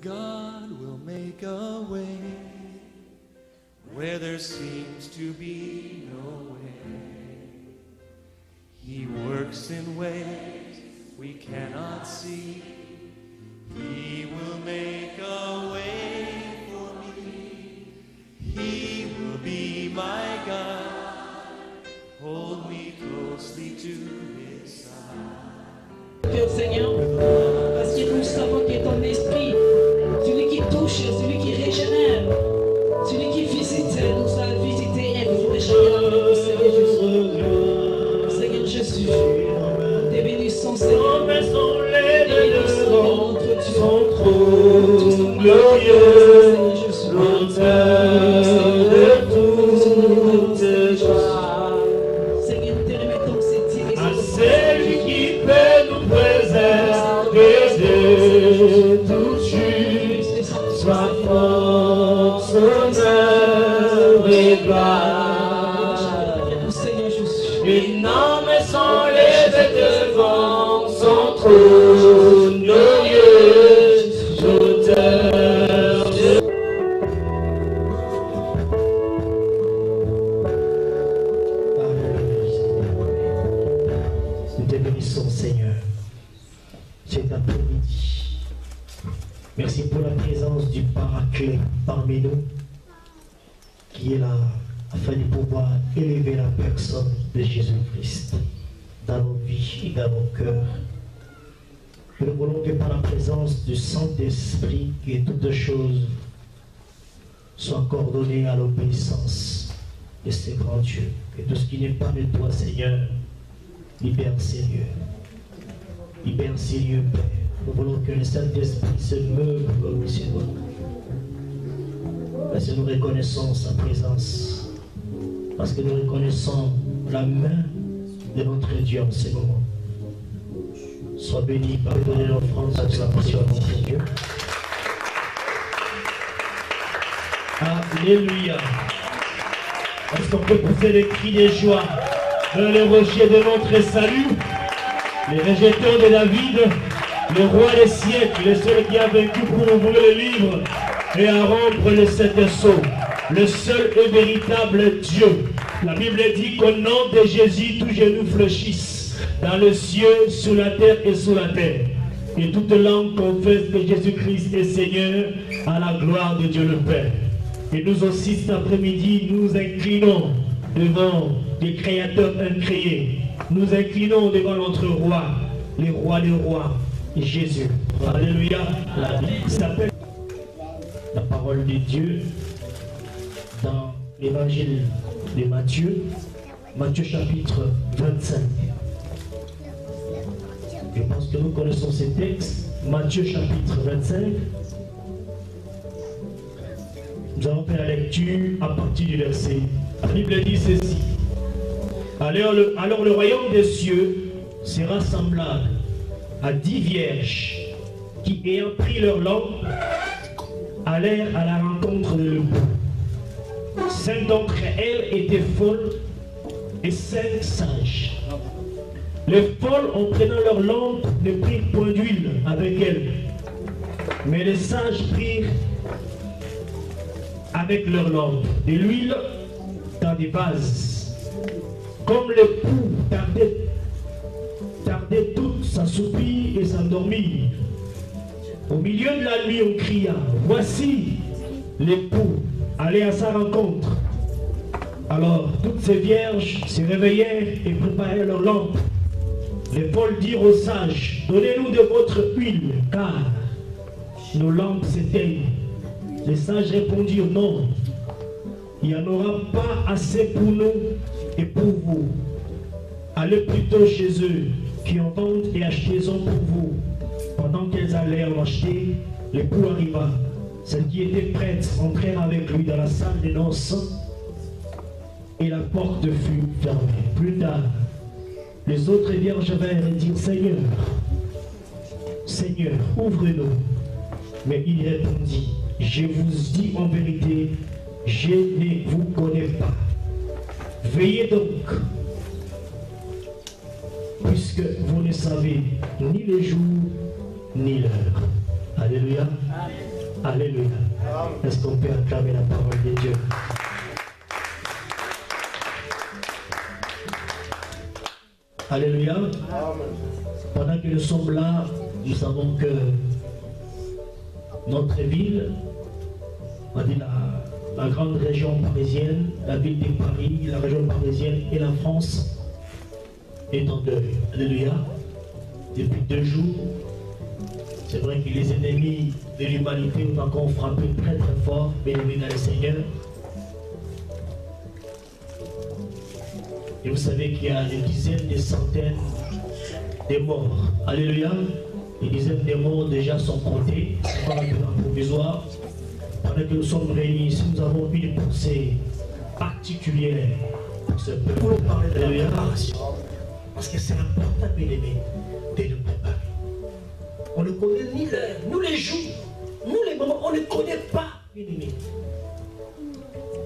God will make a way where there seems to be no way. He works in ways we cannot see. He will make a way for me. He will be my God. Hold me closely to his side. Père Seigneur, parce que nous savons que ton esprit, celui qui touche, celui qui régénère, celui qui visite, nous a visité et nous régénère, Seigneur Jésus. Seigneur Jésus, tes bénissons, Seigneur. Tes bénissons, son trône glorieux, l'auteur de toutes joies. Seigneur, te remettons cette direction. À celui qui peut nous préserver de toute chute, soit force, honneur et gloire. Énormes sont les bêtes devant son trône glorieux, l'auteur de... Nous te bénissons, Seigneur, cet après-midi. Merci pour la présence du Paraclet parmi nous, qui est là afin de pouvoir élever la personne de Jésus-Christ dans nos vies et dans nos cœurs. Nous voulons que par la présence du Saint-Esprit, que toutes choses soient coordonnées à l'obéissance de ces grands dieux. Que tout ce qui n'est pas de toi, Seigneur, libère ces lieux. Libère ces lieux, Père. Nous voulons que le Saint-Esprit se meuble au-dessus de nous. Parce que nous reconnaissons sa présence. Parce que nous reconnaissons la main de notre Dieu en ce moment. Sois béni par donner l'offrande à l'acclamation à notre Dieu. Alléluia. Est-ce qu'on peut pousser des cris de joie dans les rochers de notre salut? Les rejetons de David, le roi des siècles, le seul qui a vaincu pour ouvrir le livre et à rompre les sept sceaux, le seul et véritable Dieu. La Bible dit qu'au nom de Jésus, tout genou fléchisse, dans le ciel, sous la terre et sous la terre. Et toute langue confesse que Jésus-Christ est Seigneur, à la gloire de Dieu le Père. Et nous aussi cet après-midi, nous inclinons devant les créateurs incréés. Nous inclinons devant notre roi, le roi des rois, Jésus. Alléluia. La Bible s'appelle la parole de Dieu dans l'évangile de Matthieu, Matthieu chapitre 25. Je pense que nous connaissons ces textes. Matthieu chapitre 25. Nous allons faire la lecture à partir du verset. La Bible dit ceci. Alors le royaume des cieux sera semblable à 10 vierges qui, ayant pris leur lampe, allèrent à la rencontre de l'époux. 5 d'entre elles étaient folles et 5 sages. Les folles, en prenant leur lampe, ne prirent point d'huile avec elles, mais les sages prirent avec leur lampe de l'huile dans des vases. Comme l'époux tardait toutes s'assoupir et s'endormir. Au milieu de la nuit, on cria, voici l'époux, allez à sa rencontre. Alors toutes ces vierges se réveillèrent et préparèrent leurs lampes. Les folles dirent aux sages, donnez-nous de votre huile, car nos lampes s'éteignent. Les sages répondirent, non, il n'y en aura pas assez pour nous et pour vous. Allez plutôt chez eux qui en vendent et achetez-en pour vous. Pendant qu'elles allèrent l'acheter, l'époux arriva. Celles qui étaient prêtes entrèrent avec lui dans la salle des noces et la porte fut fermée. Plus tard, les autres vierges vinrent et dirent, Seigneur, Seigneur, ouvre-nous. Mais il répondit, je vous dis en vérité, je ne vous connais pas. Veillez donc, puisque vous ne savez ni le jour ni l'heure. Alléluia. Alléluia. Est-ce qu'on peut acclamer la parole de Dieu? Alléluia. Pendant que nous sommes là, nous savons que notre ville, on dit la grande région parisienne, la ville de Paris, la région parisienne et la France est en deuil. Alléluia. Depuis 2 jours, c'est vrai que les ennemis de l'humanité ont encore frappé très très fort, mais dans le Seigneur. Et vous savez qu'il y a des dizaines, des centaines de morts. Alléluia. Les dizaines de morts déjà sont comptés. C'est pas un plan provisoire. Pendant que nous sommes réunis ici, nous avons une pensée particulière pour ce peuple. Pour parler de la préparation. Parce que c'est important, bien aimé, de nous préparer. On ne connaît ni l'heure, nous les jours, nous les moments, on ne connaît pas, bien aimé.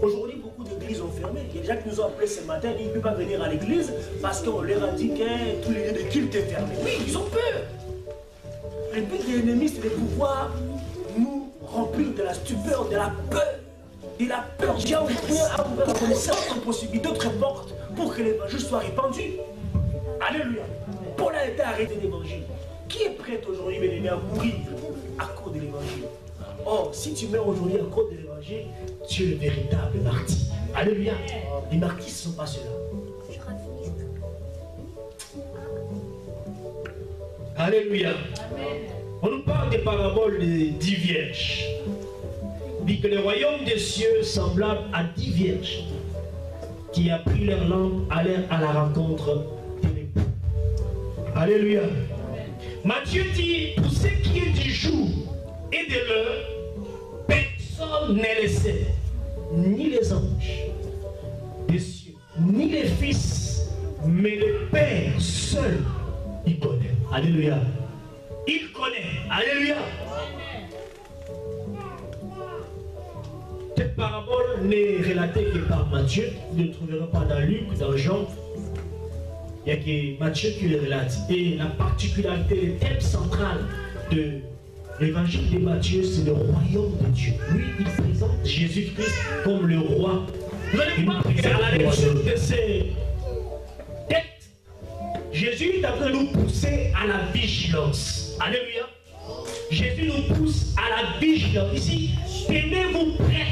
Aujourd'hui, beaucoup d'églises ont fermé. Il y a des gens qui nous ont appelés ce matin, ils ne peuvent pas venir à l'église parce qu'on leur a dit que tous les lieux de culte est fermé. Oui, ils ont peur. Le but de l'ennemi, c'est de pouvoir nous remplir de la stupeur, de la peur. De la peur. J'ai ouvert la connaissance comme possibilité d'autres portes pour que l'évangile soit répandu. Alléluia. Paul a été arrêté d'évangile. Qui est prêt aujourd'hui, bien aimé, à mourir à cause de l'évangile? Or, si tu meurs aujourd'hui à cause de l'évangile, tu es le véritable martyr. Alléluia. Les martyrs ne sont pas ceux-là. Alléluia. On nous parle des paraboles des 10 vierges. Il dit que le royaume des cieux semblable à 10 vierges qui a pris leur lampe allèrent à la rencontre de l'époux. Alléluia. Matthieu dit, pour ce qui est du jour et de l'heure, personne n'est laissé, ni les anges des cieux, ni les fils, mais le Père seul, il connaît. Alléluia. Il connaît. Alléluia. Cette parabole n'est relatée que par Matthieu. Vous ne le trouverez pas dans Luc, dans Jean. Il n'y a que Matthieu qui le relate. Et la particularité, le thème central de l'évangile de Matthieu, c'est le royaume de Dieu. Lui, il présente Jésus-Christ comme le roi. Vous allez voir à la lecture de ces textes, Jésus est en train de nous pousser à la vigilance. Alléluia. Jésus nous pousse à la vigilance. Ici, tenez-vous prêts,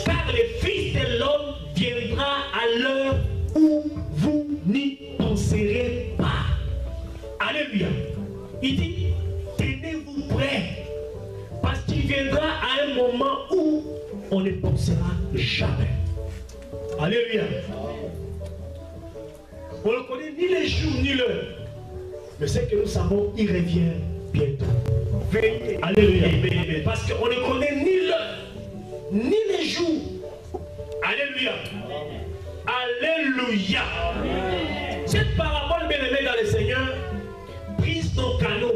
car le Fils de l'homme viendra à l'heure où vous n'y penserez pas. Alléluia. Il dit, tenez-vous prêts, parce qu'il viendra à un moment où on ne pensera jamais. Alléluia. On ne connaît ni les jours ni l'heure, mais c'est que nous savons, il revient bientôt. Veillez. Alléluia. Parce qu'on ne connaît ni l'heure, ni les jours. Alléluia. Alléluia. Cette parabole, bien aimée dans le Seigneur, brise nos canaux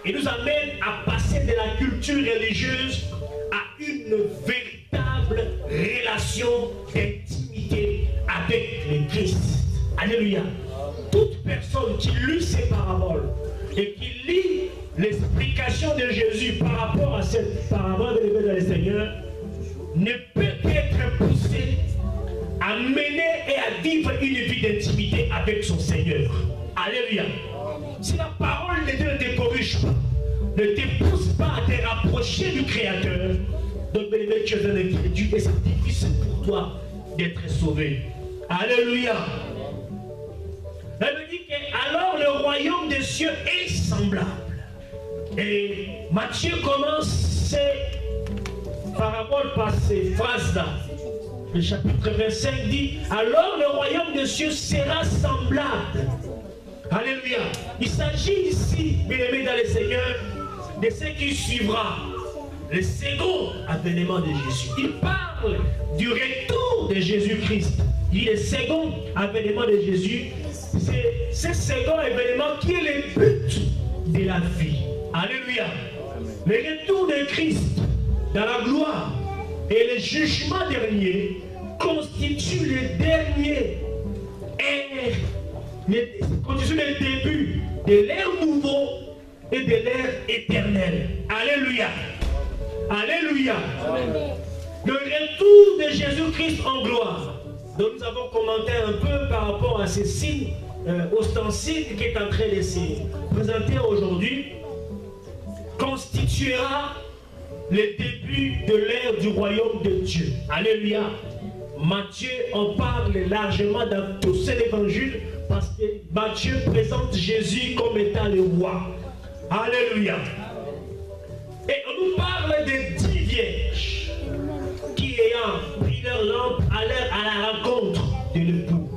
et nous amène à passer de la culture religieuse à une véritable relation d'intimité avec le Christ. Alléluia. Toute personne qui lit ces paraboles et qui lit l'explication de Jésus par rapport à cette parabole de dans le Seigneur ne peut qu'être poussé à mener et à vivre une vie d'intimité avec son Seigneur. Alléluia. Si la parole de Dieu ne te corrige pas, ne te pousse pas à te rapprocher du Créateur, donc bien aimé, tu es un incrédule et c'est difficile pour toi d'être sauvé. Alléluia. Elle me dit que alors le royaume des cieux est semblable. Et Matthieu commence ses paraboles par ces phrases-là. Le chapitre 25 dit, alors le royaume des cieux sera semblable. Alléluia. Il s'agit ici, bien aimé dans le Seigneur, de ce qui suivra. Le second avènement de Jésus. Il parle du retour de Jésus-Christ. Il dit le second avènement de Jésus. C'est ce second événement qui est le but de la vie. Alléluia. Le retour de Christ dans la gloire et le jugement dernier constitue le dernier constitue le début de l'ère nouveau et de l'ère éternelle. Alléluia. Alléluia. Amen. Le retour de Jésus-Christ en gloire. Donc nous avons commenté un peu par rapport à ces signes ostensibles qui est en train de se présenter aujourd'hui, constituera le début de l'ère du royaume de Dieu. Alléluia. Matthieu en parle largement dans tout cet évangile parce que Matthieu présente Jésus comme étant le roi. Alléluia. Et on nous parle des 10 vierges qui ayant pris leur lampe allèrent à la rencontre de l'époux.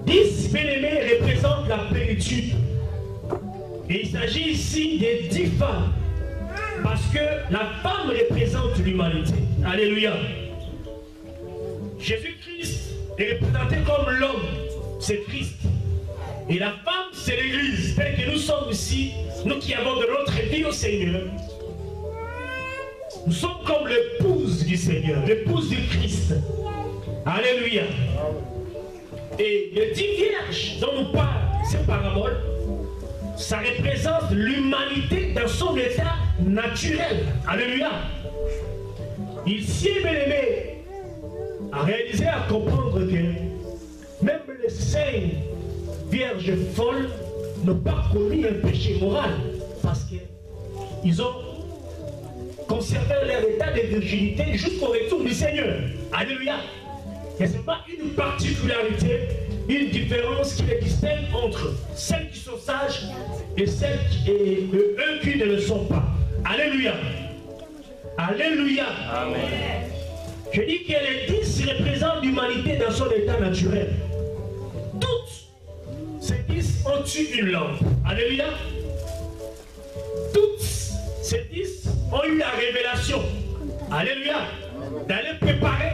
10 bien-aimés représentent la plénitude. Et il s'agit ici des 10 femmes. Parce que la femme représente l'humanité. Alléluia. Jésus-Christ est représenté comme l'homme. C'est Christ. Et la femme, c'est l'Église. Tel que nous sommes ici, nous qui avons de notre vie au Seigneur, nous sommes comme l'épouse du Seigneur, l'épouse du Christ. Alléluia. Et les 10 vierges dont nous parle ces paraboles, ça représente l'humanité dans son état naturel. Alléluia. Ici, bien-aimé, à réaliser, à comprendre que même les 5 vierges folles n'ont pas commis un péché moral parce qu'ils ont conservé leur état de virginité jusqu'au retour du Seigneur. Alléluia. Et ce n'est pas une particularité, une différence qui les distingue entre celles qui sont sages et celles et eux qui ne le sont pas. Alléluia. Alléluia. Amen. Je dis que les 10 représentent l'humanité dans son état naturel. Toutes ces 10 ont eu une lampe. Alléluia. Toutes ces 10 ont eu la révélation. Alléluia. D'aller préparer.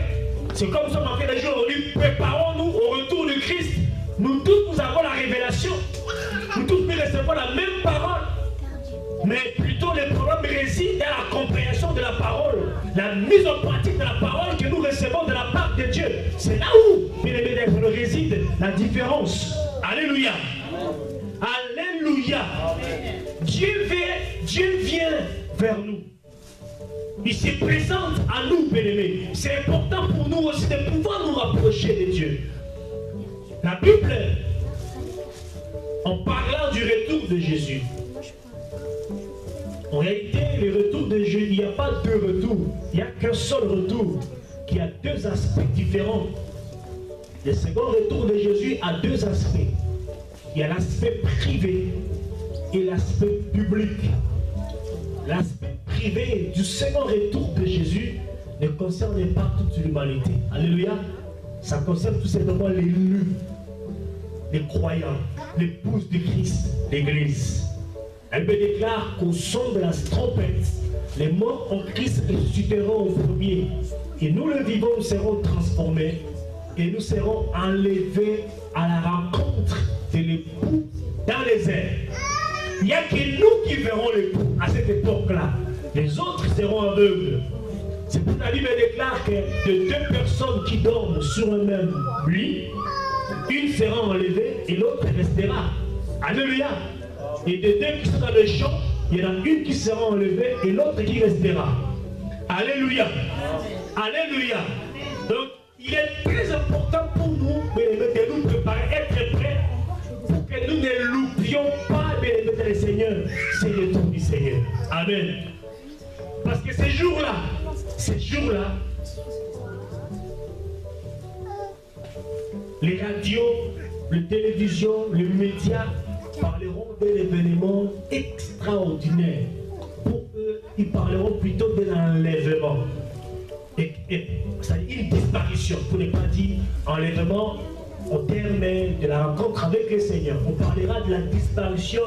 C'est comme ça qu'on fait des jours aujourd'hui. Préparons-nous au retour de Christ. Nous tous, nous avons la révélation. Nous tous, nous recevons la même parole. Mais plutôt le problème réside dans la compréhension de la parole. La mise en pratique de la parole que nous recevons de la part de Dieu. C'est là où, bien aimé, réside la différence. Alléluia. Alléluia. Dieu vient vers nous. Il se présente à nous, bien-aimés. C'est important pour nous aussi de pouvoir nous rapprocher de Dieu. La Bible, en parlant du retour de Jésus, en réalité, le retour de Jésus, il n'y a pas deux retours. Il n'y a qu'un seul retour qui a deux aspects différents. Le second retour de Jésus a deux aspects. Il y a l'aspect privé et l'aspect public. L'aspect privé du second retour de Jésus ne concerne pas toute l'humanité. Alléluia. Ça concerne tout simplement les élus, les croyants, l'épouse de Christ, l'Église. Elle me déclare qu'au son de la trompette, les morts en Christ ressusciteront au premier. Et nous, le vivant, nous serons transformés et nous serons enlevés à la rencontre de l'époux dans les airs. Il n'y a que nous qui verrons l'époux à cette époque-là. Les autres seront aveugles. C'est pour la Bible déclare que de deux personnes qui dorment sur un même lit, une sera enlevée et l'autre restera. Alléluia. Et de deux qui sont dans le champ, il y en a une qui sera enlevée et l'autre qui restera. Alléluia. Alléluia. Donc, il est très important pour nous de nous préparer, être prêts pour que nous ne loupions pas le Seigneur. C'est le tour du Seigneur. Amen. Parce que ces jours-là, les radios, les télévisions, les médias parleront d'un événement extraordinaire. Pour eux, ils parleront plutôt de l'enlèvement. C'est une disparition, pour ne pas dire enlèvement au terme de la rencontre avec le Seigneur. On parlera de la disparition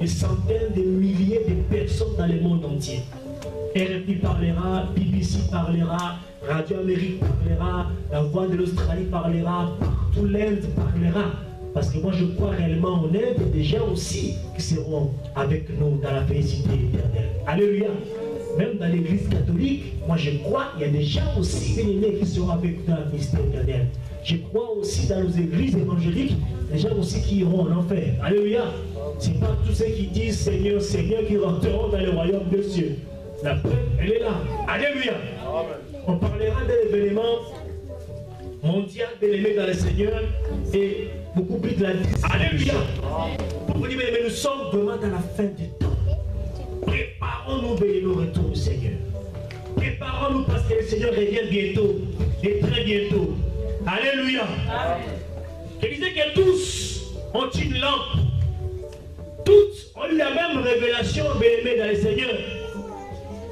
de centaines de milliers de personnes dans le monde entier. RFI parlera, BBC parlera, Radio Amérique parlera, La Voix de l'Australie parlera, partout l'Inde parlera. Parce que moi je crois réellement en Inde des gens aussi qui seront avec nous dans la félicité éternelle. Alléluia. Même dans l'église catholique, moi je crois qu'il y a des gens aussi bénis qui seront avec nous dans la félicité éternelle. Je crois aussi dans nos églises évangéliques, les gens aussi qui iront en enfer. Alléluia. Ce n'est pas tous ceux qui disent Seigneur, Seigneur qui rentreront dans le royaume des cieux. La preuve, elle est là. Alléluia. On parlera de l'événement mondial de l'aimer dans le Seigneur et beaucoup plus de la discipline. Alléluia. Pour vous dire, mais nous sommes vraiment dans la fin du temps. Préparons-nous vers le retour du Seigneur. Préparons-nous parce que le Seigneur revient bientôt et très bientôt. Alléluia. Je disais que tous ont une lampe. Tous ont eu la même révélation, bien-aimés, dans le Seigneur.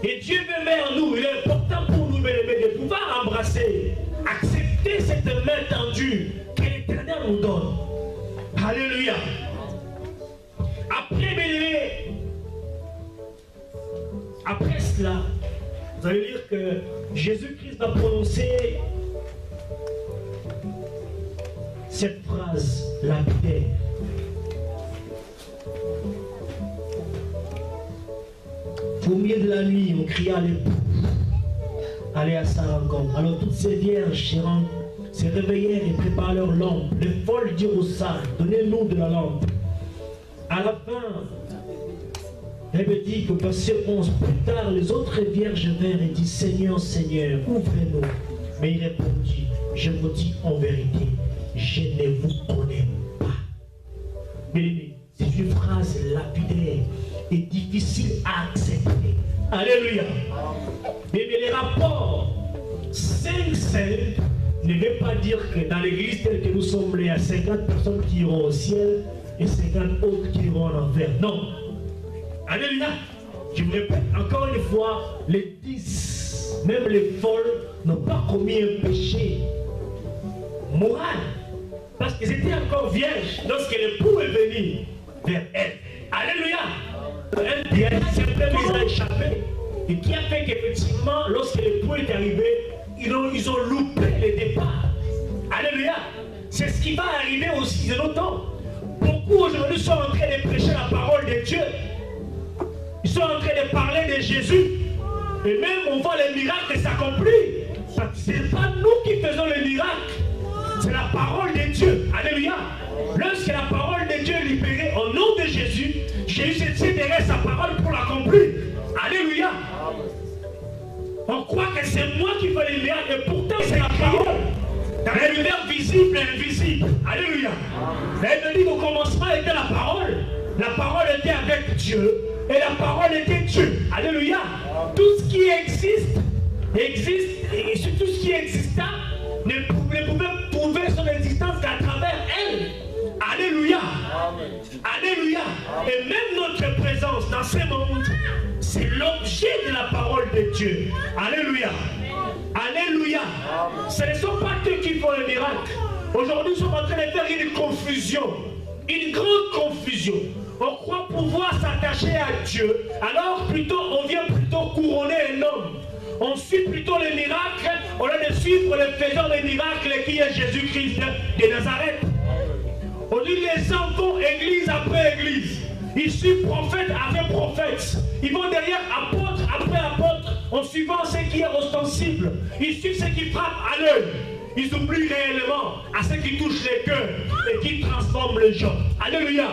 Et Dieu veut mettre en nous. Il est important pour nous, bien-aimés, de pouvoir embrasser, accepter cette main tendue que l'Éternel nous donne. Alléluia. Après, bien-aimés, après cela, vous allez lire que Jésus-Christ va prononcer cette phrase lapidaire. Au milieu de la nuit, on cria à l'époux, allez à sa rencontre. Alors toutes ces vierges se réveillèrent et préparèrent leur lampe. Les folles dirent aux sages, donnez-nous de la lampe. À la fin, elle me dit que verset 11, plus tard, les autres vierges vinrent et disent, Seigneur, Seigneur, ouvrez-nous. Mais il répondit, je vous dis en vérité, je ne vous connais pas. Mais c'est une phrase lapidaire et difficile à accepter. Alléluia. Mais les rapports 5-5 ne veut pas dire que dans l'église telle que nous sommes, il y a 50 personnes qui iront au ciel et 50 autres qui iront en enfer. Non. Alléluia. Je vous répète encore une fois, les 10, même les folles, n'ont pas commis un péché moral. Parce qu'ils étaient encore vierges lorsque l'époux est venu vers elles. Alléluia. Un piège simplement les a échappé. Et qui a fait qu'effectivement, lorsque l'époux est arrivé, ils ont loupé le départ. Alléluia. C'est ce qui va arriver aussi de nos temps. Beaucoup aujourd'hui sont en train de prêcher la parole de Dieu. Ils sont en train de parler de Jésus. Et même on voit les miracles s'accomplir. Ce n'est pas nous qui faisons les miracles. C'est la parole de Dieu. Alléluia. Lorsque la parole de Dieu est libérée au nom de Jésus, Jésus se tient derrière sa parole pour l'accomplir. Alléluia. On croit que c'est moi qui fais les miracles et pourtant c'est la parole. Dans l'univers visible et invisible. Alléluia. Elle dit qu'au commencement était la parole. La parole était avec Dieu. Et la parole était Dieu. Alléluia. Tout ce qui existe, et tout ce qui exista ne pouvait prouver son existence qu'à travers elle. Alléluia. Alléluia. Et même notre présence dans ce monde, c'est l'objet de la parole de Dieu. Alléluia. Alléluia. Ce ne sont pas eux qui font le miracle. Aujourd'hui, nous sommes en train de faire une confusion. Une grande confusion. On croit pouvoir s'attacher à Dieu. Alors plutôt, on vient plutôt couronner un homme. On suit plutôt les miracles au lieu de suivre le faiseur des miracles qui est Jésus-Christ de Nazareth. Aujourd'hui, les gens vont église après église. Ils suivent prophète après prophète. Ils vont derrière apôtre après apôtre en suivant ce qui est ostensible. Ils suivent ce qui frappe à l'œil. Ils oublient réellement à ce qui touche les cœurs et qui transforme les gens. Alléluia.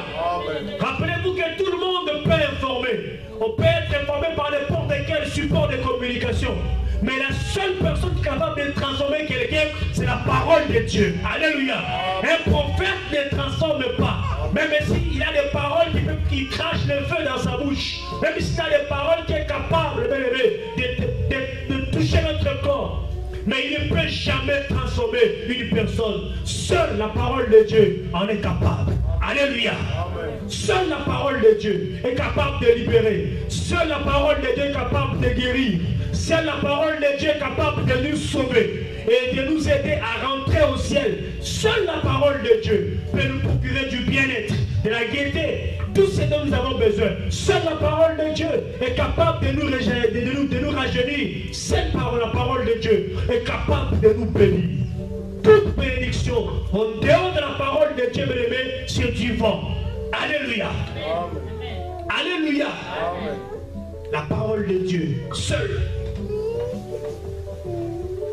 Rappelez-vous que tout le monde peut informer. On peut être informé par n'importe quel support de communication. Mais la seule personne capable de transformer quelqu'un, c'est la parole de Dieu. Alléluia. Un prophète ne transforme pas. Même s'il a des paroles qui crachent le feu dans sa bouche. Même s'il a des paroles qui sont capables de toucher notre corps. Mais il ne peut jamais transformer une personne. Seule la parole de Dieu en est capable. Alléluia. Seule la parole de Dieu est capable de libérer. Seule la parole de Dieu est capable de guérir. Seule la parole de Dieu est capable de nous sauver et de nous aider à rentrer au ciel. Seule la parole de Dieu peut nous procurer du bien-être, de la gaieté, tout ce dont nous avons besoin. Seule la parole de Dieu est capable de nous rajeunir. Cette parole, la parole de Dieu, est capable de nous bénir. Toute bénédiction en dehors de la parole de Dieu, bien-aimé, c'est du vent. Alléluia. Alléluia. La parole de Dieu, seule.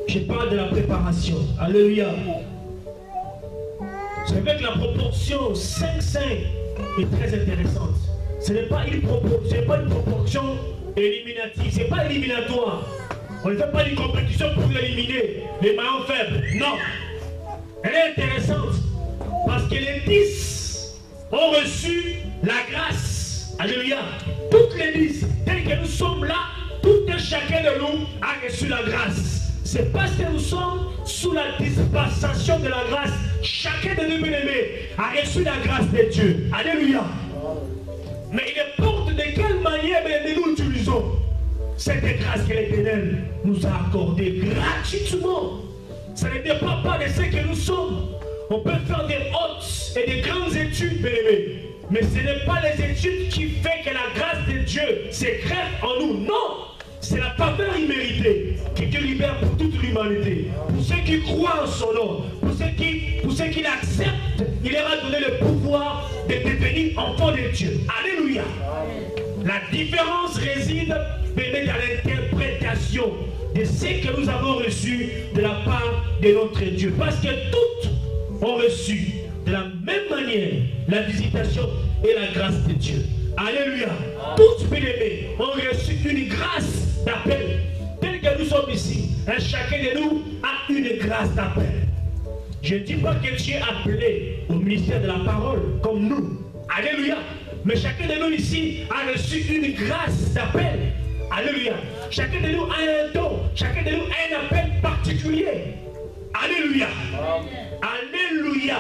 Je parle de la préparation. Alléluia. C'est vrai que la proportion 5-5 est très intéressante. Ce n'est pas une proportion éliminative, ce n'est pas éliminatoire. On ne fait pas une compétition pour éliminer les maillons faibles. Non. Elle est intéressante parce que les 10 ont reçu la grâce. Alléluia. Toutes les 10, telles que nous sommes là, tout un chacun de nous a reçu la grâce. C'est parce que nous sommes sous la dispensation de la grâce. Chacun de nous, bien-aimés, a reçu la grâce de Dieu. Alléluia. Mais il importe de quelle manière, bien-aimés, nous utilisons cette grâce que l'Éternel nous a accordée gratuitement. Ça ne dépend pas de ce que nous sommes. On peut faire des hautes et des grandes études, bien-aimés. Mais ce n'est pas les études qui font que la grâce de Dieu s'écrève en nous. Non! C'est la faveur imméritée que Dieu libère pour toute l'humanité. Pour ceux qui croient en son nom, pour ceux qui l'acceptent, il leur a donné le pouvoir de devenir enfants de Dieu. Alléluia! La différence réside dans l'interprétation de ce que nous avons reçu de la part de notre Dieu. Parce que toutes ont reçu de la même manière la visitation et la grâce de Dieu. Alléluia. Tous, bien-aimés, ont reçu une grâce d'appel. Tel que nous sommes ici, chacun de nous a une grâce d'appel. Je ne dis pas que Dieu est appelé au ministère de la parole comme nous. Alléluia. Mais chacun de nous ici a reçu une grâce d'appel. Alléluia. Chacun de nous a un don. Chacun de nous a un appel particulier. Alléluia. Alléluia.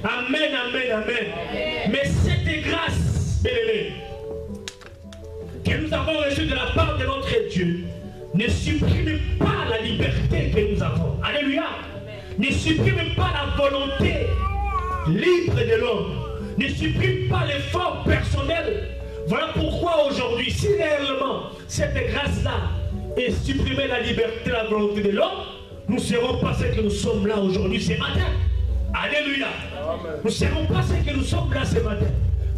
Amen, amen, amen. Mais cette grâce, bien-aimés, que nous avons reçue de la part de notre Dieu, ne supprime pas la liberté que nous avons. Alléluia. Ne supprime pas la volonté libre de l'homme. Ne supprime pas l'effort personnel. Voilà pourquoi aujourd'hui, si réellement cette grâce-là est supprimer la liberté, la volonté de l'homme, nous ne serons pas ce que nous sommes là aujourd'hui, ce matin. Alléluia. Amen. Nous ne serons pas ce que nous sommes là ce matin.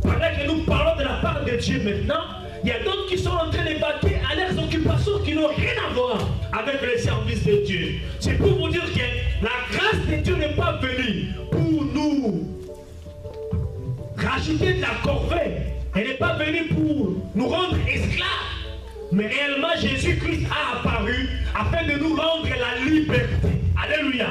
Pendant que nous parlons de la part de Dieu maintenant, il y a d'autres qui sont en train de battre à leurs occupations qui n'ont rien à voir avec le service de Dieu. C'est pour vous dire que la grâce de Dieu n'est pas venue pour nous rajouter de la corvée. Elle n'est pas venue pour nous rendre esclaves. Mais réellement, Jésus-Christ a apparu afin de nous rendre la liberté. Alléluia.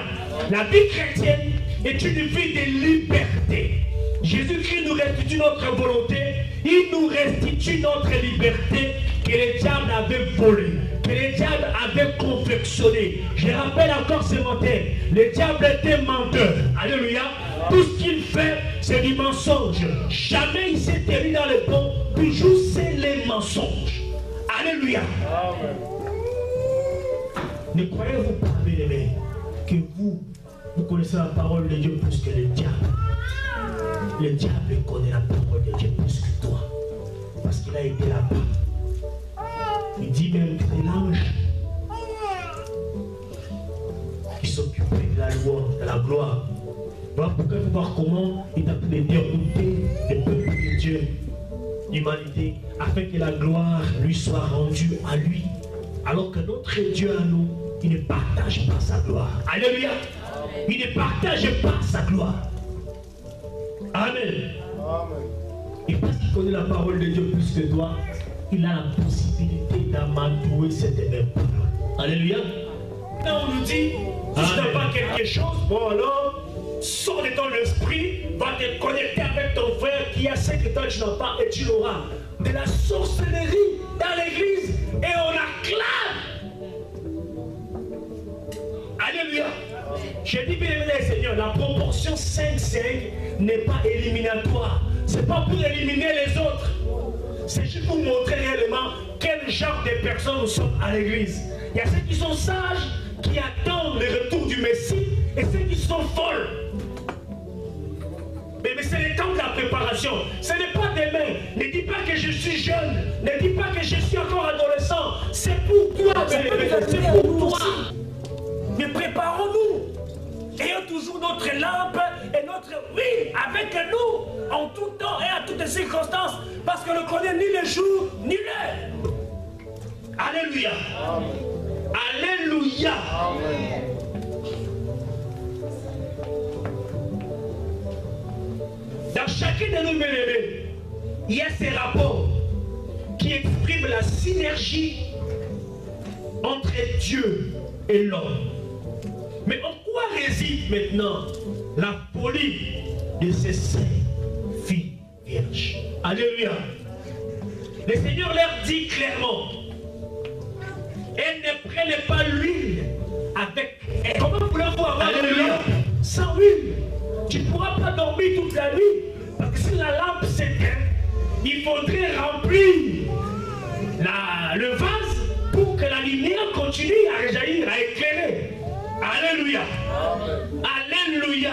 La vie chrétienne est une vie de liberté. Jésus-Christ nous restitue notre volonté. Il nous restitue notre liberté que le diable avait volée, que le diable avait confectionnée. Je rappelle encore ce matin, le diable était menteur. Alléluia. Tout ce qu'il fait, c'est du mensonge. Jamais il s'est tenu dans le bon. Toujours c'est les mensonges. Alléluia. Amen. Ne croyez-vous pas, bien-aimés, que vous connaissez la parole de Dieu plus que le diable? Le diable connaît la parole de Dieu plus que toi. Parce qu'il a été là-bas. Il dit même que c'est l'ange qui s'occupait de la loi, de la gloire. Voilà pourquoi il faut voir comment il a pu dérouter le peuple de Dieu, l'humanité, afin que la gloire lui soit rendue à lui. Alors que notre Dieu à nous, il ne partage pas sa gloire. Alléluia. Il ne partage pas sa gloire. Amen. Et parce qu'il connaît la parole de Dieu plus que toi, il a la possibilité d'amadouer cette même parole. Alléluia. Là on nous dit, si tu n'as pas quelque chose, bon alors, sors de ton esprit, va te connecter avec ton frère qui a ce que toi tu n'as pas et tu l'auras. De la sorcellerie dans l'église et on acclame. Alléluia. Je dis bien aimé Seigneur, la proportion 5-5 n'est pas éliminatoire. Ce n'est pas pour éliminer les autres. C'est juste pour montrer réellement quel genre de personnes nous sommes à l'église. Il y a ceux qui sont sages, qui attendent le retour du Messie, et ceux qui sont folles. Mais c'est le temps de la préparation. Ce n'est pas demain. Ne dis pas que je suis jeune. Ne dis pas que je suis encore adolescent. C'est pour toi, c'est pour toi. Mais préparons-nous. Ayons toujours notre lampe et notre oui avec nous en tout temps et à toutes les circonstances. Parce qu'on ne connaît ni le jour ni l'heure. Alléluia. Amen. Alléluia. Amen. Dans chacun de nous, bien-aimés, il y a ces rapports qui expriment la synergie entre Dieu et l'homme. Mais en quoi réside maintenant la folie de ces 5 filles vierges? Alléluia. Le Seigneur leur dit clairement, elles ne prennent pas l'huile avec elle. Comment voulez-vous avoir l'huile sans huile? Tu ne pourras pas dormir toute la nuit. Parce que si la lampe s'éteint, il faudrait remplir le vase pour que la lumière continue à rejaillir, à éclairer. Alléluia. Alléluia.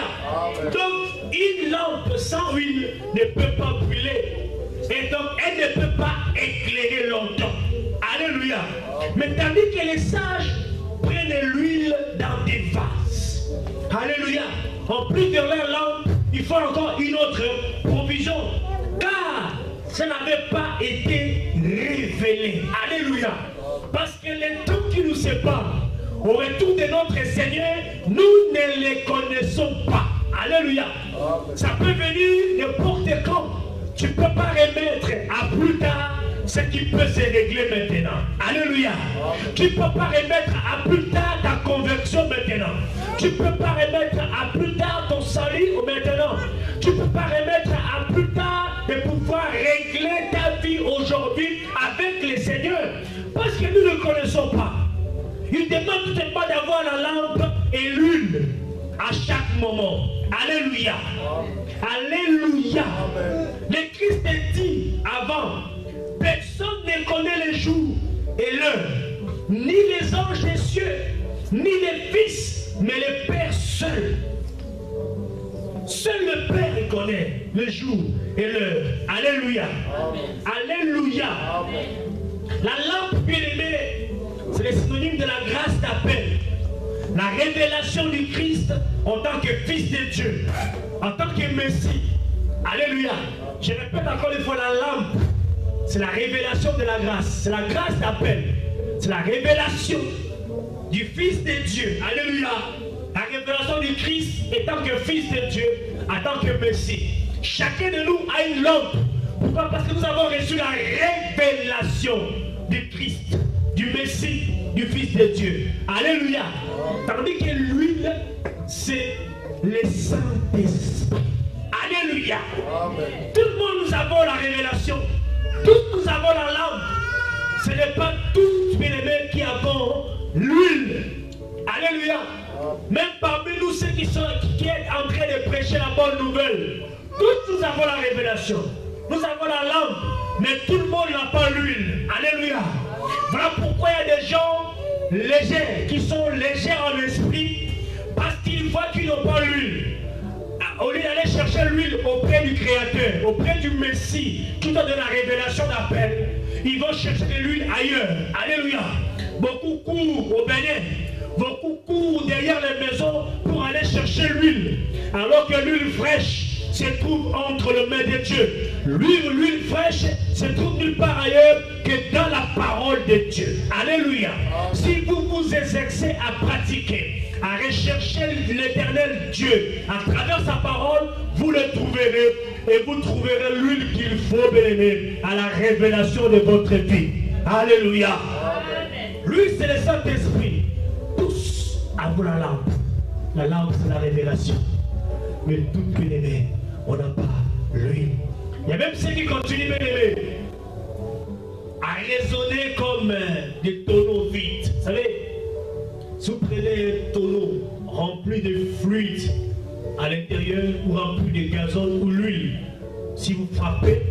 Donc, une lampe sans huile ne peut pas brûler. Et donc, elle ne peut pas éclairer longtemps. Alléluia. Mais tandis que les sages prennent l'huile dans des vases. Alléluia. En plus de leur lampe, il faut encore une autre provision. Car ça n'avait pas été révélé. Alléluia. Parce que les temps qui nous séparent, au retour de notre Seigneur, nous ne les connaissons pas. Alléluia. Ça peut venir n'importe quand. Tu ne peux pas remettre à plus tard ce qui peut se régler maintenant. Alléluia. Tu ne peux pas remettre à plus tard ta conversion maintenant. Tu ne peux pas remettre à plus tard ton salut maintenant. Tu ne peux pas remettre à plus tard de pouvoir régler ta vie aujourd'hui avec le Seigneur. Parce que nous ne connaissons pas. Il demande tout simplement d'avoir la lampe et l'huile à chaque moment. Alléluia. Alléluia. Le Christ dit avant, personne ne connaît les jours et l'heure, ni les anges des cieux, ni les fils, mais le Père seul. Seul le Père connaît le jour et l'heure. Alléluia. Alléluia. La lampe bien-aimée, c'est le synonyme de la grâce d'appel. La révélation du Christ en tant que Fils de Dieu, en tant que Messie. Alléluia. Je répète encore une fois, la lampe, c'est la révélation de la grâce. C'est la grâce d'appel. C'est la révélation du Fils de Dieu. Alléluia. La révélation du Christ étant que Fils de Dieu, en tant que Messie. Chacun de nous a une lampe. Pourquoi? Parce que nous avons reçu la révélation du Christ, du Messie, du Fils de Dieu. Alléluia. Tandis que l'huile, c'est le Saint-Esprit. Alléluia. Amen. Tout le monde, nous avons la révélation. Tous nous avons la lampe. Ce n'est pas tous bien-aimés qui avons l'huile. Alléluia. Même parmi nous, ceux qui sont en train de prêcher la bonne nouvelle, tous nous avons la révélation. Nous avons la lampe, mais tout le monde n'a pas l'huile. Alléluia. Voilà pourquoi il y a des gens légers, qui sont légers en esprit, parce qu'ils voient qu'ils n'ont pas l'huile. Au lieu d'aller chercher l'huile auprès du Créateur, auprès du Messie, qui donne la révélation d'appel, ils vont chercher de l'huile ailleurs. Alléluia. Beaucoup courent au Bénin, beaucoup courent derrière les maisons pour aller chercher l'huile, alors que l'huile fraîche se trouve entre les mains de Dieu. L'huile fraîche se trouve nulle part ailleurs que dans la parole de Dieu. Alléluia. Si vous vous exercez à pratiquer, à rechercher l'éternel Dieu à travers sa parole, vous le trouverez et vous trouverez l'huile qu'il faut, bien-aimé, à la révélation de votre vie. Alléluia. Lui, c'est le Saint-Esprit. Tous avons la lampe. La lampe, c'est la révélation. Mais tout, bien-aimé, on n'a pas l'huile. Il y a même ceux qui continuent, bien-aimé, à raisonner comme des tonneaux vides. Vous savez, si vous prenez un tonneau rempli de fluide à l'intérieur ou rempli de gazole ou l'huile, si vous frappez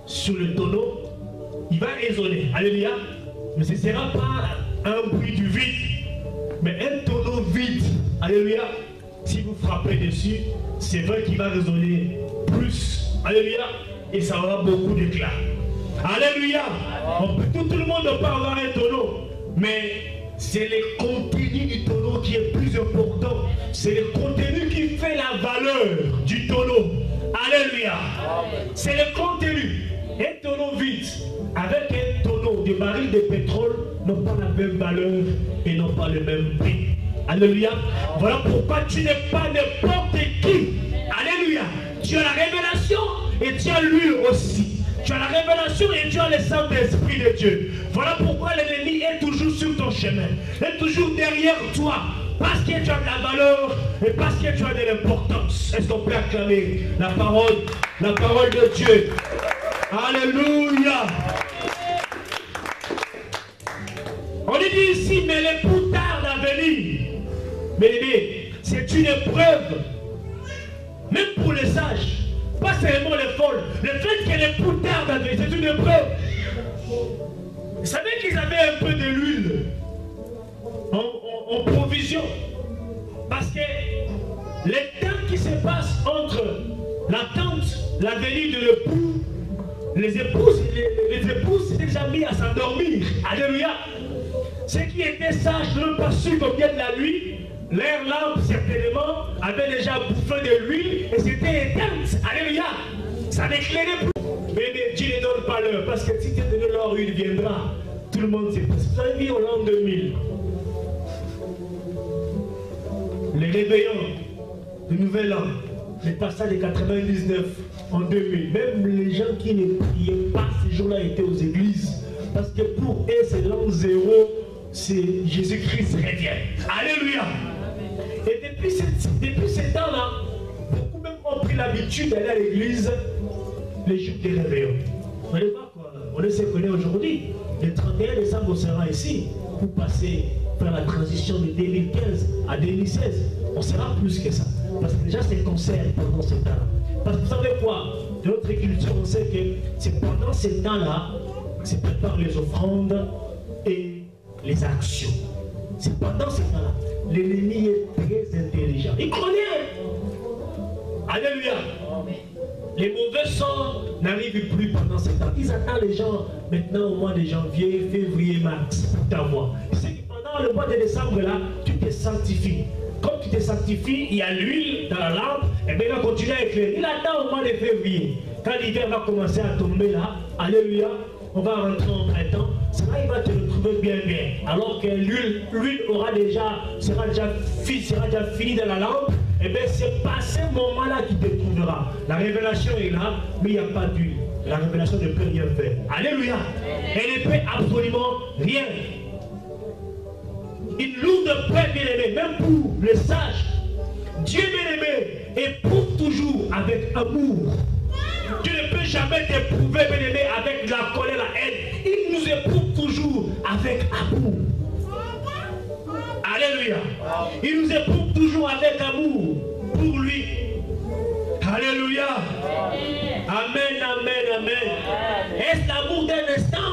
sur le tonneau, il va résonner. Alléluia. Mais ce ne sera pas un bruit du vide, mais un tonneau vide. Alléluia. Si vous frappez dessus, c'est vrai qu'il va résonner plus. Alléluia. Et ça aura beaucoup d'éclat. Alléluia. Tout le monde ne peut pas avoir un tonneau, mais c'est le contenu du tonneau qui est plus important. C'est le contenu qui fait la valeur du tonneau. Alléluia. C'est le contenu. Un tonneau vide avec un tonneau de baril de pétrole n'ont pas la même valeur et n'ont pas le même prix. Alléluia. Voilà pourquoi tu n'es pas n'importe qui. Alléluia. Tu as la révélation et tu as l'huile aussi. Tu as la révélation et tu as le Saint-Esprit de Dieu. Voilà pourquoi l'ennemi est toujours sur ton chemin. Est toujours derrière toi. Parce que tu as de la valeur et parce que tu as de l'importance. Est-ce qu'on peut acclamer la parole de Dieu? Alléluia. On est dit ici, mais l'époux tarde à venir. Mais c'est une épreuve. Même pour les sages. Pas seulement les folles. Le fait que l'époux tarde à venir, c'est une épreuve. Vous savez qu'ils avaient un peu de l'huile en provision. Parce que les temps qui se passent entre l'attente, la venue de l'époux, les épouses s'étaient déjà mis à s'endormir. Alléluia. Ceux qui étaient sages n'ont pas su combien de la nuit, leur lampe certainement avait déjà bouffé de l'huile et c'était éteinte. Alléluia. Ça n'éclairait plus. Mais Dieu ne donne pas l'heure parce que si tu donnes l'heure, il viendra. Tout le monde sait. Vous avez vu au l'an 2000. Les réveillons du nouvel an, les passages de 99 en 2000, même les gens qui ne priaient pas ces jours-là étaient aux églises. Parce que pour eux, c'est l'an 0, c'est Jésus-Christ revient. Alléluia. Et depuis ce temps-là, beaucoup même ont pris l'habitude d'aller à l'église les jours des réveillons. On ne pas quoi. On se connaît aujourd'hui. Le 31 décembre, on sera ici pour passer, faire la transition de 2015 à 2016. On sera plus que ça. Parce que déjà, c'est concert pendant ce temps-là. Parce que vous savez quoi? De notre culture, on sait que c'est pendant ce temps-là que se préparent les offrandes et les actions. C'est pendant ce temps-là. L'ennemi est très intelligent. Il connaît. Alléluia. Les mauvais sorts n'arrivent plus pendant ce temps. Ils attendent les gens maintenant au mois de janvier, février, mars pour t'avoir. C'est que pendant le mois de décembre là, tu te sanctifies. Comme tu te sanctifies, il y a l'huile dans la lampe, et bien il va continuer à éclairer. Il attend au mois de février. Quand l'hiver va commencer à tomber là, alléluia, on va rentrer en printemps, c'est là il va te retrouver bien. Alors que l'huile sera déjà finie dans la lampe, et bien c'est pas ce moment-là qui te trouvera. La révélation est là, mais il n'y a pas d'huile. La révélation ne peut rien faire. Alléluia. Elle ne peut absolument rien. Une lourde preuve, bien-aimé, même pour les sages. Dieu, bien-aimé, éprouve toujours avec amour. Dieu ne peut jamais t'éprouver, bien-aimé, avec la colère, la haine. Il nous éprouve toujours avec amour. Alléluia. Il nous éprouve toujours avec amour pour lui. Alléluia. Amen, amen, amen. Est-ce l'amour d'un instant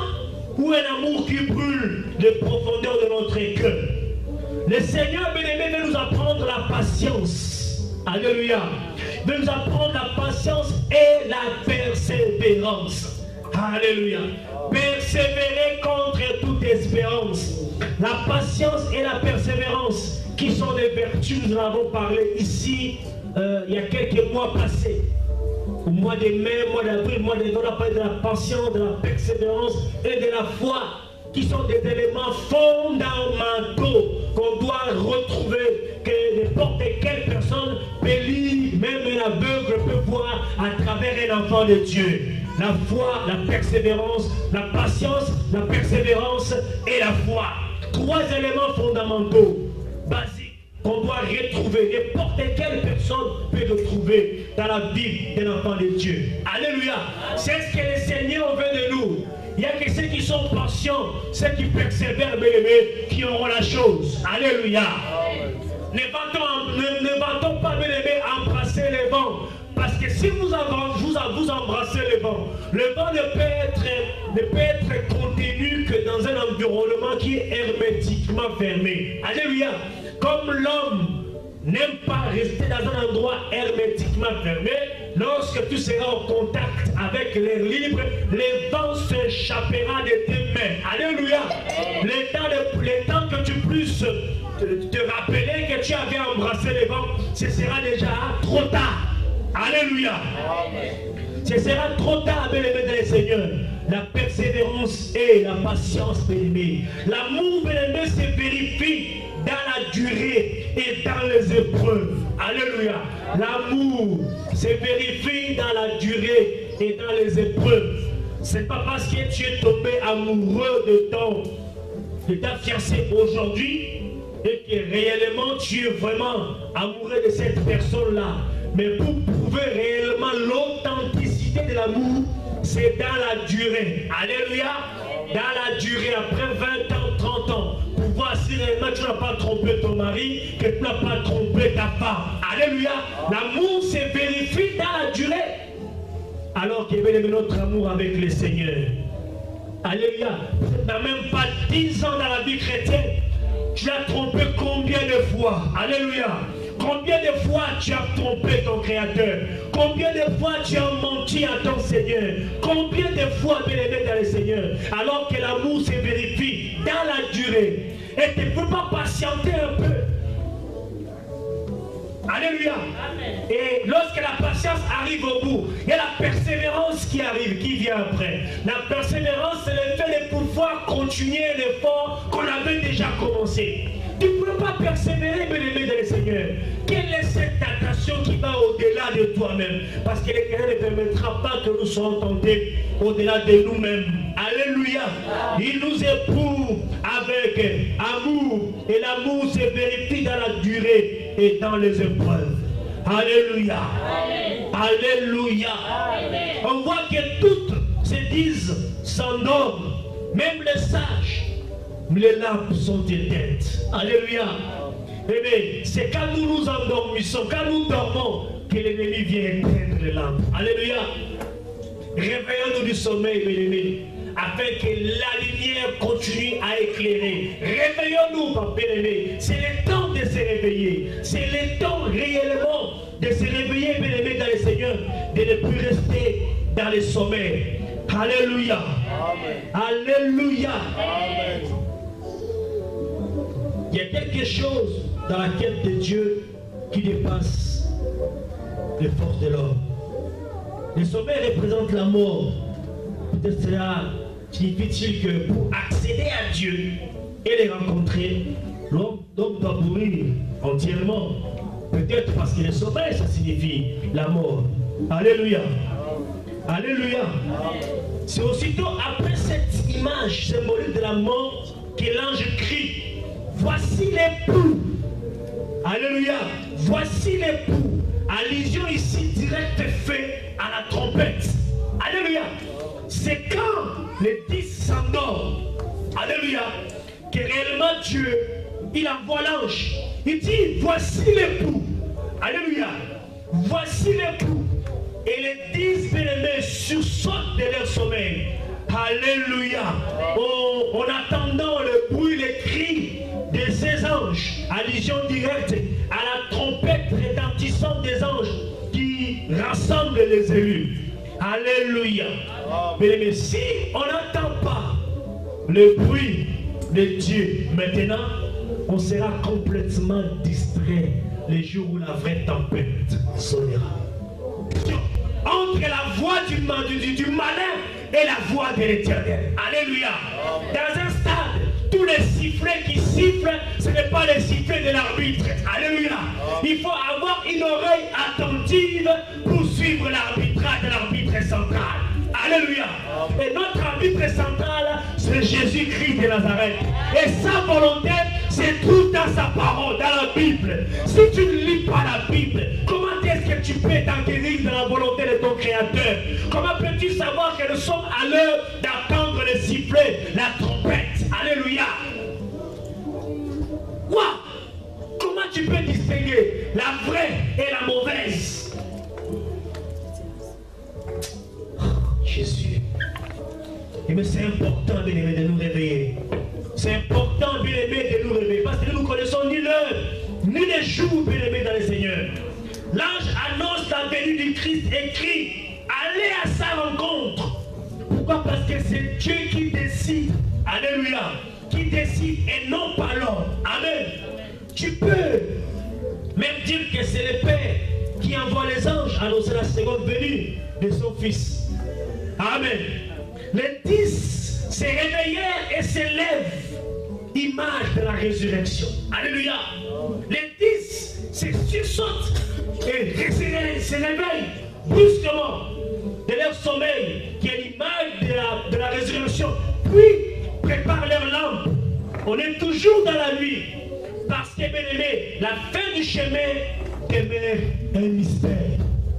ou un amour qui brûle de profondeur de notre cœur? Le Seigneur, bien-aimé, veut nous apprendre la patience. Alléluia. Il veut nous apprendre la patience et la persévérance. Alléluia. Persévérer contre toute espérance. La patience et la persévérance, qui sont des vertus, nous en avons parlé ici il y a quelques mois passés. Au mois de mai, mois d'avril, mois de mai, on a parlé de la patience, de la persévérance et de la foi, qui sont des éléments fondamentaux qu'on doit retrouver, que n'importe quelle personne peut lire, même un aveugle peut voir à travers un enfant de Dieu. La foi, la persévérance, la patience, la persévérance et la foi. Trois éléments fondamentaux, basiques, qu'on doit retrouver. N'importe quelle personne peut le trouver dans la vie d'un enfant de Dieu. Alléluia. C'est ce que le Seigneur veut de nous. Il n'y a que ceux qui sont patients, ceux qui persévèrent, bien-aimés, qui auront la chose. Alléluia. Ne va-t-on pas, bien-aimés, embrasser les vents? Parce que si vous embrassez le vent ne peut être contenu que dans un environnement qui est hermétiquement fermé. Alléluia. Comme l'homme n'aime pas rester dans un endroit hermétiquement fermé, lorsque tu seras en contact avec l'air libre, le vent s'échappera de tes mains. Alléluia. Le temps que tu puisses te rappeler que tu avais embrassé le vent, ce sera déjà trop tard. Alléluia. Ce sera trop tard, bien-aimés dans le Seigneur. la persévérance et la patience, bien-aimé. L'amour, bien-aimé, se vérifie dans la durée et dans les épreuves. Alléluia. L'amour se vérifie dans la durée et dans les épreuves. Ce n'est pas parce que tu es tombé amoureux de ta fiancée aujourd'hui et que réellement tu es vraiment amoureux de cette personne-là. Mais pour prouver réellement l'authenticité de l'amour, c'est dans la durée. Alléluia. Dans la durée, après 20 ans, 30 ans, pour voir si réellement tu n'as pas trompé ton mari, que tu n'as pas trompé ta femme. Alléluia. L'amour se vérifie dans la durée. Alors qu'il y avait notre amour avec le Seigneur. Alléluia. Tu n'as même pas 10 ans dans la vie chrétienne. Tu l'as trompé combien de fois? Alléluia. Combien de fois tu as trompé ton Créateur? Combien de fois tu as menti à ton Seigneur? Combien de fois, bien-aimé dans le Seigneur? Alors que l'amour se vérifie dans la durée. Et tu ne peux pas patienter un peu. Alléluia. Amen. Et lorsque la patience arrive au bout, il y a la persévérance qui arrive, qui vient après. La persévérance, c'est le fait de pouvoir continuer l'effort qu'on avait déjà commencé. Tu ne peux pas persévérer, bien-aimé dans le Seigneur. Quelle est cette tentation qui va au-delà de toi-même? Parce que l'Éternel ne permettra pas que nous soyons tentés au-delà de nous-mêmes. Alléluia. Il nous éprouve avec amour. Et l'amour se vérifie dans la durée et dans les épreuves. Alléluia. Amen. Alléluia. Amen. On voit que toutes se disent s'endorment. Même les sages. Les lampes sont éteintes. Alléluia. Eh c'est quand nous nous endormissons, quand nous dormons, que l'ennemi vient éteindre les lampes. Alléluia. Réveillons-nous du sommeil, bien-aimés, afin que la lumière continue à éclairer. Réveillons-nous, bien-aimés. C'est le temps de se réveiller. C'est le temps réellement de se réveiller, bien-aimés, dans le Seigneur, de ne plus rester dans le sommeil. Alléluia. Amen. Alléluia. Amen. Il y a quelque chose dans la quête de Dieu qui dépasse les forces de l'homme. Le sommeil représente la mort. Peut-être cela signifie-t-il que pour accéder à Dieu et les rencontrer, l'homme doit mourir entièrement. Peut-être parce que le sommeil, ça signifie la mort. Alléluia. Alléluia. C'est aussitôt après cette image symbolique de la mort que l'ange crie. Voici l'époux. Alléluia. Voici l'époux. Allusion ici directe fait à la trompette. Alléluia. C'est quand les 10 s'endorment. Alléluia. Que réellement Dieu, il envoie l'ange. Il dit, voici l'époux. Alléluia. Voici l'époux. Et les 10 bien-aimés sursautent de leur sommeil. Alléluia. En attendant le bruit, les cris de ces anges, allusion directe à la trompette retentissante des anges qui rassemblent les élus. Alléluia. Mais si on n'entend pas le bruit de Dieu maintenant, on sera complètement distrait les jours où la vraie tempête sonnera. Entre la voix du malin et la voix de l'Éternel. Alléluia. Dans un stade, tous les sifflets qui sifflent, ce n'est pas les sifflets de l'arbitre. Alléluia. Il faut avoir une oreille attentive pour suivre l'arbitrage de l'arbitre central. Alléluia. Et notre arbitre central, c'est Jésus-Christ de Nazareth. Et sa volonté, c'est tout dans sa parole, dans la Bible. Si tu ne lis pas la Bible, comment est-ce que tu peux t'enquérir de la volonté de ton Créateur? Comment peux-tu savoir que nous sommes à l'heure d'attendre le sifflet, la trompette? Alléluia. Quoi? Comment tu peux distinguer la vraie et la mauvaise? Jésus. Mais c'est important, bien-aimé, de nous réveiller. C'est important, bien-aimé, de nous réveiller. Parce que nous ne connaissons ni l'heure, ni les jours, bien-aimé, dans le Seigneur. L'ange annonce la venue du Christ et crie, allez à sa rencontre. Pourquoi? Parce que c'est Dieu qui décide. Alléluia. Qui décide et non pas l'homme. Amen. Tu peux même dire que c'est le Père qui envoie les anges annoncer la seconde venue de son Fils. Amen. Les 10 se réveillèrent et s'élèvent, image de la résurrection. Alléluia. Les 10 se sursautent et se réveillent brusquement de leur sommeil, qui est l'image de la résurrection, puis préparent leur lampe. On est toujours dans la nuit, parce que, bien aimé, la fin du chemin demeure un mystère.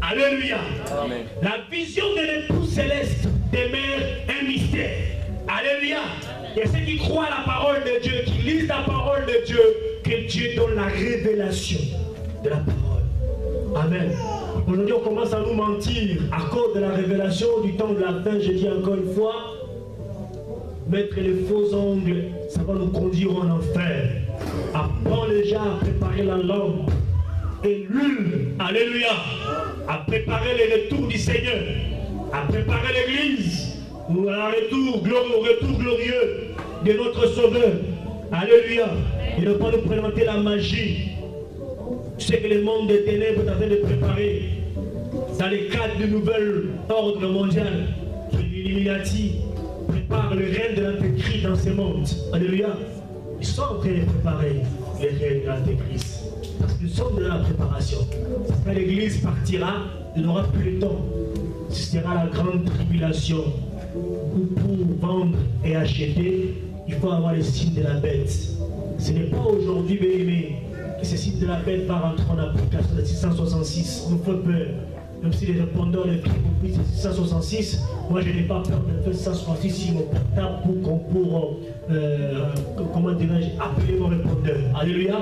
Alléluia. Amen. La vision de l'époux céleste demeure un mystère. Alléluia. Et ceux qui croient à la parole de Dieu, qui lisent la parole de Dieu, que Dieu donne la révélation de la parole. Amen. Aujourd'hui, on commence à nous mentir à cause de la révélation du temps de la fin. Je dis encore une fois, mettre les faux ongles, ça va nous conduire en enfer. Apprends déjà à préparer la lampe et l'huile. Alléluia. À préparer le retour du Seigneur, à préparer l'église au retour glorieux de notre Sauveur. Alléluia. Et ne pas nous présenter la magie. Tu sais que le monde des ténèbres est en train de préparer dans le cadre du nouvel ordre mondial, que l'Illuminati prépare le règne de l'Antéchrist dans ce monde. Alléluia. Ils sont en train de préparer le règne de l'Antéchrist. Parce que nous sommes dans la préparation. Quand l'église partira, il n'aura plus le temps. Ce sera la grande tribulation. Pour vendre et acheter, il faut avoir les signes de la bête. Ce n'est pas aujourd'hui, bien aimé, que ces signes de la bête va rentrer en application de 666. On me fait peur. Même si les répondeurs de Christ ont pris 666, moi je n'ai pas peur de faire 666 sur mon portable pour comment dirais-je, appeler mon répondeur. Alléluia.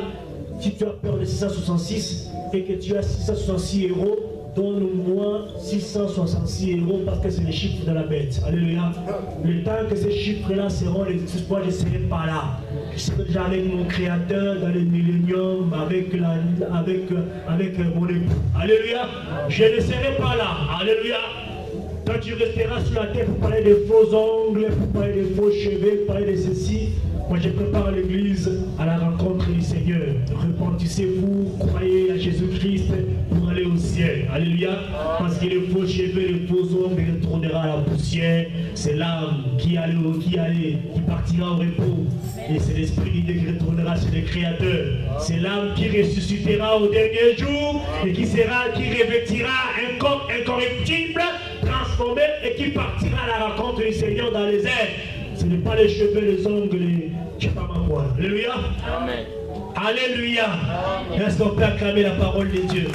Si tu as peur de 666 et que tu as 666 euros, donne-moi 666 euros parce que c'est les chiffres de la bête. Alléluia. Le temps que ces chiffres-là seront les espoirs, je ne serai pas là. Je serai déjà avec mon Créateur dans le millénium, avec mon époux. Alléluia. Je ne serai pas là. Alléluia. Quand tu resteras sur la terre pour parler de faux ongles, pour parler de faux cheveux, pour parler de ceci, moi je prépare l'église à la rencontre du Seigneur. Repentissez-vous, croyez à Jésus-Christ pour aller au ciel. Alléluia. Parce que les faux cheveux, les faux ongles retournera à la poussière. C'est l'âme qui partira au repos. Et c'est l'esprit qui retournera chez le Créateur. C'est l'âme qui ressuscitera au dernier jour et qui revêtira un corps incorruptible, transformé, et qui partira à la rencontre du Seigneur dans les airs. Ce n'est pas les cheveux, les ongles, je ne sais pas quoi. Alléluia. Amen. Alléluia. Est-ce qu'on peut acclamer la parole de Dieu?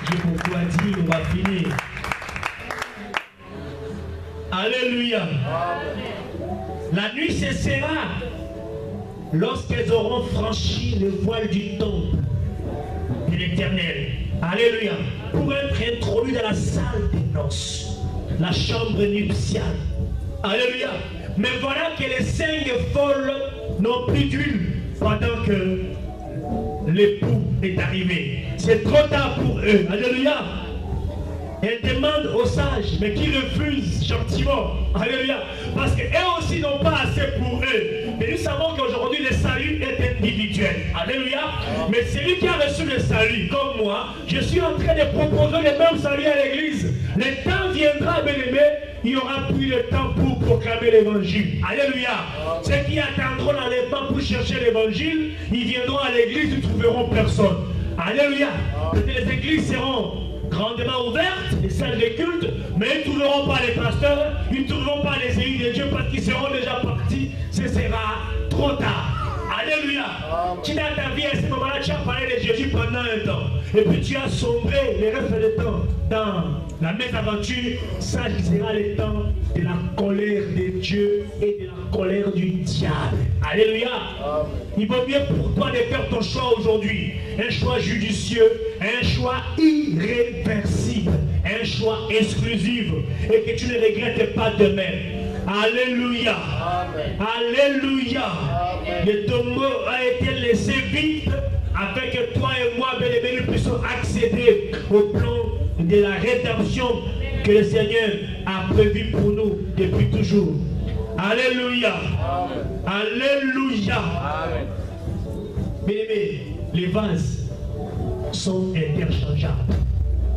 J'ai beaucoup à dire, on va finir. Alléluia. La nuit cessera lorsqu'elles auront franchi le voile du temple de l'Éternel. Alléluia. Pour être introduit dans la salle des noces, la chambre nuptiale. Alléluia. Mais voilà que les 5 folles n'ont plus d'huile pendant que l'époux est arrivé. C'est trop tard pour eux. Alléluia. Elles demandent aux sages, mais qui refusent gentiment. Alléluia. Parce qu'eux aussi n'ont pas assez pour eux. Mais nous savons qu'aujourd'hui le salut est individuel. Alléluia. Mais celui qui a reçu le salut, comme moi, je suis en train de proposer le même salut à l'église. Le temps viendra, bien aimé, il n'y aura plus le temps pour proclamer l'évangile. Alléluia. Ceux qui attendront dans les temps pour chercher l'évangile, ils viendront à l'église, ils ne trouveront personne. Alléluia. Peut-être les églises seront grandement ouvertes, les salles de culte, mais ils ne trouveront pas les pasteurs, ils ne trouveront pas les élus de Dieu parce qu'ils seront déjà partis. Ce sera trop tard. Alléluia. Tu dans ta vie à ce moment-là, tu as parlé de Jésus pendant un temps. Et puis tu as sombré les restes du temps dans la mésaventure. Ça sera le temps de la colère de Dieu et de la colère du diable. Alléluia. Il vaut mieux pour toi de faire ton choix aujourd'hui. Un choix judicieux, un choix irréversible, un choix exclusif. Et que tu ne regrettes pas demain. Alléluia. Amen. Alléluia. Le tombeau a été laissé vide afin que toi et moi, bien aimés, nous puissions accéder au plan de la rédemption que le Seigneur a prévu pour nous depuis toujours. Alléluia. Amen. Alléluia. Amen. Bien aimés, les vases sont interchangeables.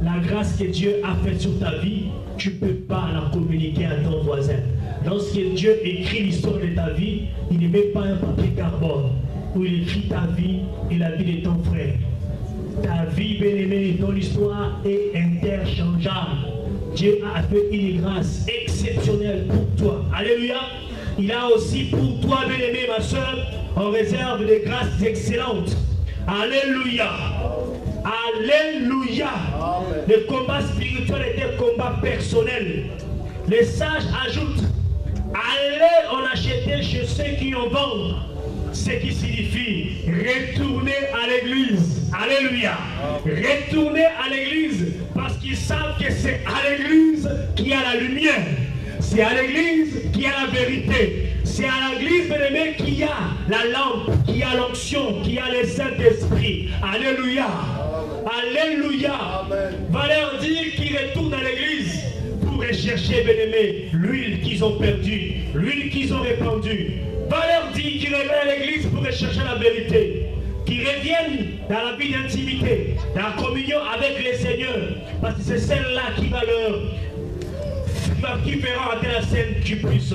la grâce que Dieu a faite sur ta vie, tu ne peux pas la communiquer à ton voisin. Lorsque Dieu écrit l'histoire de ta vie, il ne met pas un papier carbone où il écrit ta vie et la vie de ton frère. Ta vie, bien-aimée, ton histoire est interchangeable. Dieu a fait une grâce exceptionnelle pour toi. Alléluia. Il a aussi pour toi, bien-aimée, ma soeur, en réserve des grâces excellentes. Alléluia. Alléluia. Le combat spirituel est un combat personnel. Les sages ajoutent, allez en acheter chez ceux qui en vendent. Ce qui signifie retourner à l'église. Alléluia. Retourner à l'église parce qu'ils savent que c'est à l'église qu'il y a la lumière. C'est à l'église qu'il y a la vérité. C'est à l'église, bien-aimé, qu'il y a la lampe, qu'il y a l'onction, qu'il y a le Saint-Esprit. Alléluia. Alléluia. Va leur dire qu'ils retournent à l'église pour rechercher, bien-aimé, l'huile qu'ils ont perdue, l'huile qu'ils ont répandue. Va leur dire qu'ils reviennent à l'église pour rechercher la vérité. Qu'ils reviennent dans la vie d'intimité, dans la communion avec le Seigneur. Parce que c'est celle-là qui va leur... qui fera entrer la scène qui puisse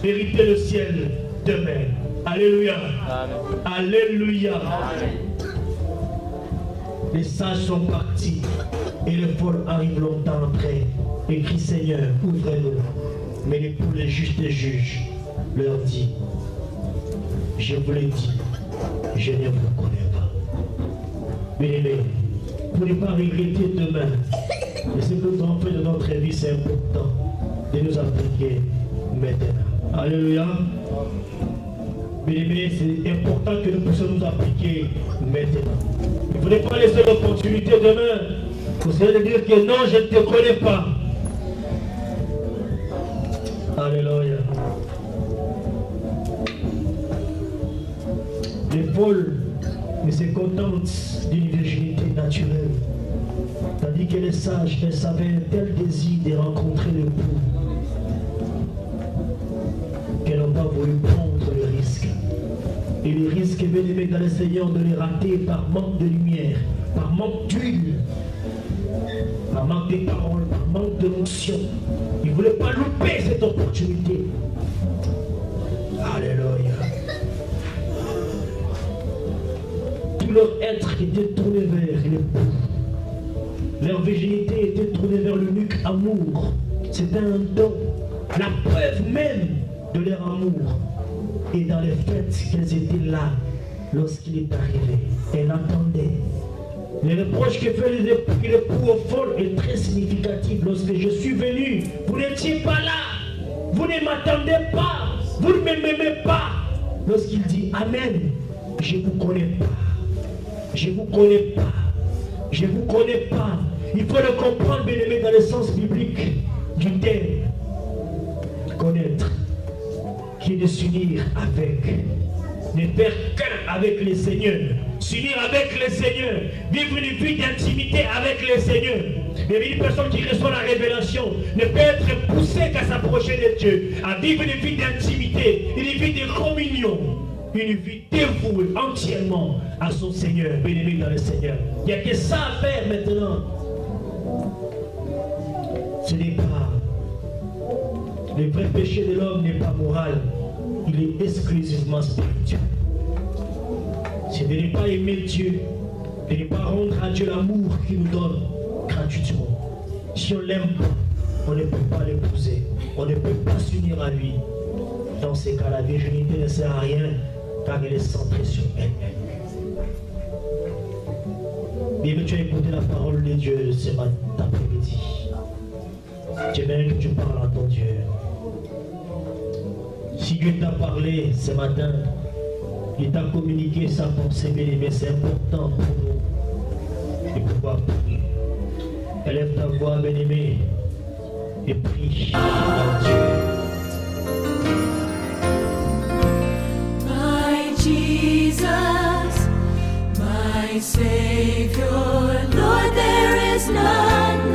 hériter le ciel demain. Alléluia. Amen. Alléluia. Amen. Les sages sont partis et le vol arrive longtemps après. Et crie Seigneur, ouvrez-nous. Mais l'époux, le juste juge, leur dit, je vous l'ai dit, je ne vous connais pas. Bien-aimés, pour ne pas regretter demain, et ce que nous avons fait de notre vie, c'est important de nous appliquer maintenant. Alléluia. Bien-aimés, c'est important que nous puissions nous appliquer maintenant. Il ne faudrait pas laisser l'opportunité demain pour se dire que non, je ne te connais pas. Alléluia. Les folles ne se contentent d'une virginité naturelle, tandis que les sages, elles savaient un tel désir de rencontrer l'époux qu'elles n'ont pas voulu prendre le risque. Et le risque, bien aimé dans le Seigneur, de les rater par manque de lumière, par manque d'huile, par manque de paroles, par manque de notion. Ils ne voulaient pas louper cette opportunité. Alléluia. Tout leur être était tourné vers l'époux. Leur virginité était tournée vers l'unique amour. C'était un don, la preuve même de leur amour. Et dans le fait qu'elles étaient là lorsqu'il est arrivé, elles attendaient. Le reproche que fait l'époux au fond est très significatif. Lorsque je suis venu, vous n'étiez pas là. Vous ne m'attendez pas. Vous ne m'aimez pas. Lorsqu'il dit Amen, je ne vous connais pas. Je ne vous connais pas. Je ne vous connais pas. Il faut le comprendre, bien aimé, dans le sens biblique du terme. Connaître, qui est de s'unir avec, ne faire qu'un avec le Seigneur. S'unir avec le Seigneur, vivre une vie d'intimité avec le Seigneur. Mais une personne qui reçoit la révélation ne peut être poussée qu'à s'approcher de Dieu, à vivre une vie d'intimité, une vie de communion, une vie dévouée entièrement à son Seigneur, béni dans le Seigneur. Il n'y a que ça à faire maintenant. Ce n'est pas... Le vrai péché de l'homme n'est pas moral, il est exclusivement spirituel. C'est de ne pas aimer Dieu, de ne pas rendre à Dieu l'amour qu'il nous donne gratuitement. Si on l'aime pas, on ne peut pas l'épouser, on ne peut pas s'unir à lui. Dans ces cas, la virginité ne sert à rien, car elle est centrée sur elle-même. Bien que tu as écouté la parole de Dieu ce matin après-midi, j'aimerais que tu parles à ton Dieu. Si Dieu t'a parlé ce matin, il t'a communiqué sa pensée, mais c'est important pour nous de pouvoir prier. Élève ta voix, bien-aimé, et prie à Dieu. My Jesus, my Savior, Lord, there is none